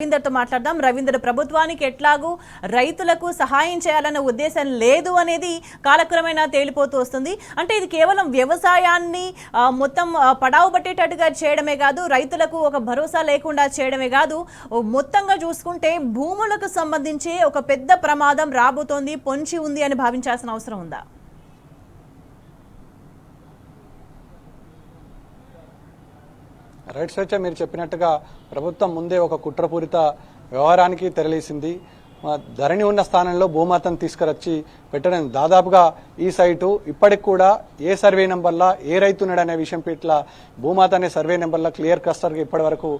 రవీందర్తో మాట్లాడదాం. రవీందర్, ప్రభుత్వానికి ఎట్లాగూ రైతులకు సహాయం చేయాలన్న ఉద్దేశం లేదు అనేది కాలక్రమేణా తేలిపోతూ వస్తుంది. అంటే ఇది కేవలం వ్యవసాయాన్ని మొత్తం పడావు పట్టేటట్టుగా చేయడమే కాదు, రైతులకు ఒక భరోసా లేకుండా చేయడమే కాదు, మొత్తంగా చూసుకుంటే భూములకు సంబంధించి ఒక పెద్ద ప్రమాదం రాబోతోంది, పొంచి ఉంది అని భావించాల్సిన అవసరం ఉందా? రైట్ స్వేచ్ఛ మీరు చెప్పినట్టుగా ప్రభుత్వం ముందే ఒక కుట్రపూరిత వ్యవహారానికి తెరలేసింది. ధరణి ఉన్న స్థానంలో భూమాతను తీసుకురచ్చి పెట్టడం. దాదాపుగా ఈ సైటు ఇప్పటికి కూడా ఏ సర్వే నెంబర్లా ఏ రైతున్నాడు అనే విషయం పట్ల భూమాత అనే సర్వే నెంబర్లో క్లియర్ కస్టర్గా ఇప్పటి వరకు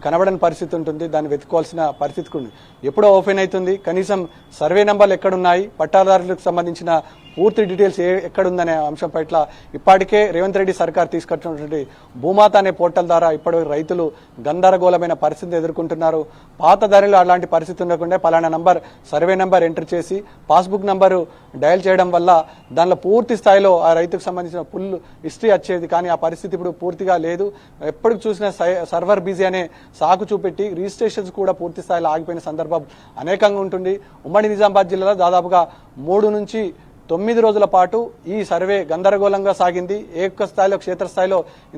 కనబడని పరిస్థితి ఉంటుంది. దాన్ని వెతుక్కోవాల్సిన పరిస్థితి ఉంది. ఎప్పుడో ఓపెన్ అవుతుంది, కనీసం సర్వే నెంబర్లు ఎక్కడున్నాయి, పట్టాదారులకు సంబంధించిన పూర్తి డీటెయిల్స్ ఎక్కడుందనే అంశం పట్ల ఇప్పటికే రేవంత్ రెడ్డి సర్కార్ తీసుకొచ్చినటువంటి భూమాత అనే పోర్టల్ ద్వారా ఇప్పటి రైతులు గందరగోళమైన పరిస్థితి ఎదుర్కొంటున్నారు. పాత ధరలో అలాంటి పరిస్థితి ఉండకుండా పలానా నంబర్ సర్వే నెంబర్ ఎంటర్ చేసి పాస్బుక్ నంబరు డయల్ చేయడం వల్ల దానిలో పూర్తి స్థాయిలో ఆ రైతుకు సంబంధించిన ఫుల్ హిస్టరీ వచ్చేది. కానీ ఆ పరిస్థితి ఇప్పుడు పూర్తిగా లేదు. ఎప్పుడు చూసినా సర్వర్ బిజీ అనే సాకు చూపెట్టి రిజిస్ట్రేషన్స్ కూడా పూర్తి స్థాయిలో ఆగిపోయిన సందర్భం అనేకంగా ఉంటుంది. ఉమ్మడి నిజామాబాద్ జిల్లాలో దాదాపుగా 3 నుంచి 9 రోజుల పాటు ఈ సర్వే గందరగోళంగా సాగింది. ఏక స్థాయిలో క్షేత్రస్థాయిలో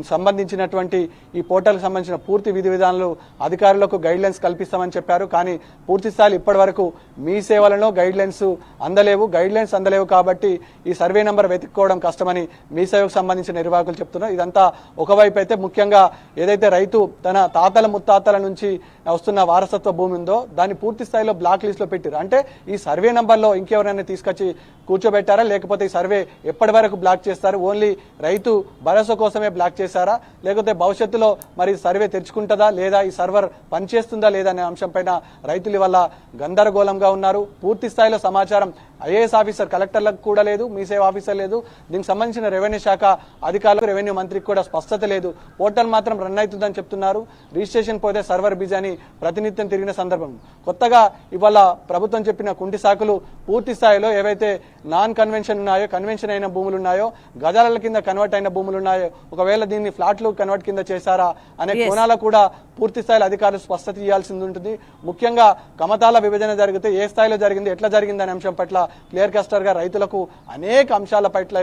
సంబంధించినటువంటి ఈ పోర్టల్కి సంబంధించిన పూర్తి విధి విధానాలు అధికారులకు గైడ్ లైన్స్ కల్పిస్తామని చెప్పారు. కానీ పూర్తి స్థాయిలో ఇప్పటి వరకు మీ సేవలను గైడ్ లైన్స్ అందలేవు కాబట్టి ఈ సర్వే నెంబర్ వెతుక్కోవడం కష్టమని మీ సేవకు సంబంధించిన నిర్వాహకులు చెప్తున్నారు. ఇదంతా ఒకవైపు అయితే ముఖ్యంగా ఏదైతే రైతు తన తాతల ముత్తాతల నుంచి వస్తున్న వారసత్వ భూమి ఉందో దాన్ని పూర్తి స్థాయిలో బ్లాక్ లిస్ట్ లో పెట్టారు. అంటే ఈ సర్వే నెంబర్లో ఇంకెవరైనా తీసుకొచ్చి కూర్చోబెట్టారా, లేకపోతే ఈ సర్వే ఎప్పటి వరకు బ్లాక్ చేస్తారు? ఓన్లీ రైతు భరోసా కోసమే బ్లాక్ చేశారా, లేకపోతే భవిష్యత్తులో మరి సర్వే తెరుచుకుంటుందా లేదా, ఈ సర్వర్ పనిచేస్తుందా లేదా అనే అంశంపైన రైతులు వల్ల గందరగోళంగా ఉన్నారు. పూర్తి స్థాయిలో సమాచారం ఐఏఎస్ ఆఫీసర్ కలెక్టర్లకు కూడా లేదు, మీ సేవ ఆఫీసర్ లేదు. దీనికి సంబంధించిన రెవెన్యూ శాఖ అధికారులకు రెవెన్యూ మంత్రికి కూడా స్పష్టత లేదు. పోర్టల్ మాత్రం రన్ అవుతుందని చెప్తున్నారు. రిజిస్ట్రేషన్ పోతే సర్వర్ బిజీ అని ప్రతినిత్యం తిరిగిన సందర్భం. కొత్తగా ఇవాళ ప్రభుత్వం చెప్పిన కుంటి సాకులు పూర్తి స్థాయిలో ఏవైతే నాన్ కన్వెన్షన్ ఉన్నాయో, కన్వెన్షన్ అయిన భూములు ఉన్నాయో, గజాల కింద కన్వర్ట్ అయిన భూములు ఉన్నాయో, ఒకవేళ దీన్ని ఫ్లాట్లు కన్వర్ట్ కింద చేశారా అనే కోణాలు కూడా పూర్తి స్థాయిలో అధికారులు స్పష్టత ఇవ్వాల్సింది ఉంటుంది. ముఖ్యంగా కమతాల విభజన జరిగితే ఏ స్థాయిలో జరిగింది, ఎట్లా జరిగింది అనే అంశం పట్ల క్లియర్ కస్టర్ గా రైతులకు అనేక అంశాల పట్ల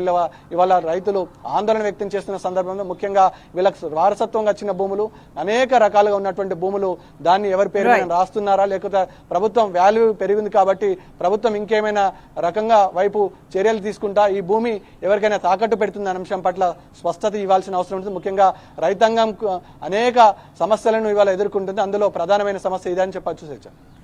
ఇవాళ రైతులు ఆందోళన వ్యక్తం చేస్తున్న సందర్భంలో ముఖ్యంగా వీళ్ళకి వారసత్వంగా వచ్చిన భూములు, అనేక రకాలుగా ఉన్నటువంటి భూములు, దాన్ని ఎవరి పేరు రాస్తున్నారా, లేకపోతే ప్రభుత్వం వాల్యూ పెరిగింది కాబట్టి ప్రభుత్వం ఇంకేమైనా రకంగా వైపు చర్యలు తీసుకుంటా ఈ భూమి ఎవరికైనా తాకట్టు పెడుతుంది అనే అంశం పట్ల స్పష్టత ఇవ్వాల్సిన అవసరం ఉంటుంది. ముఖ్యంగా రైతాంగం అనేక సమస్యలను ఇవాళ ఎదుర్కొంటుంది. అందులో ప్రధానమైన సమస్య ఇదని చెప్పచ్చు.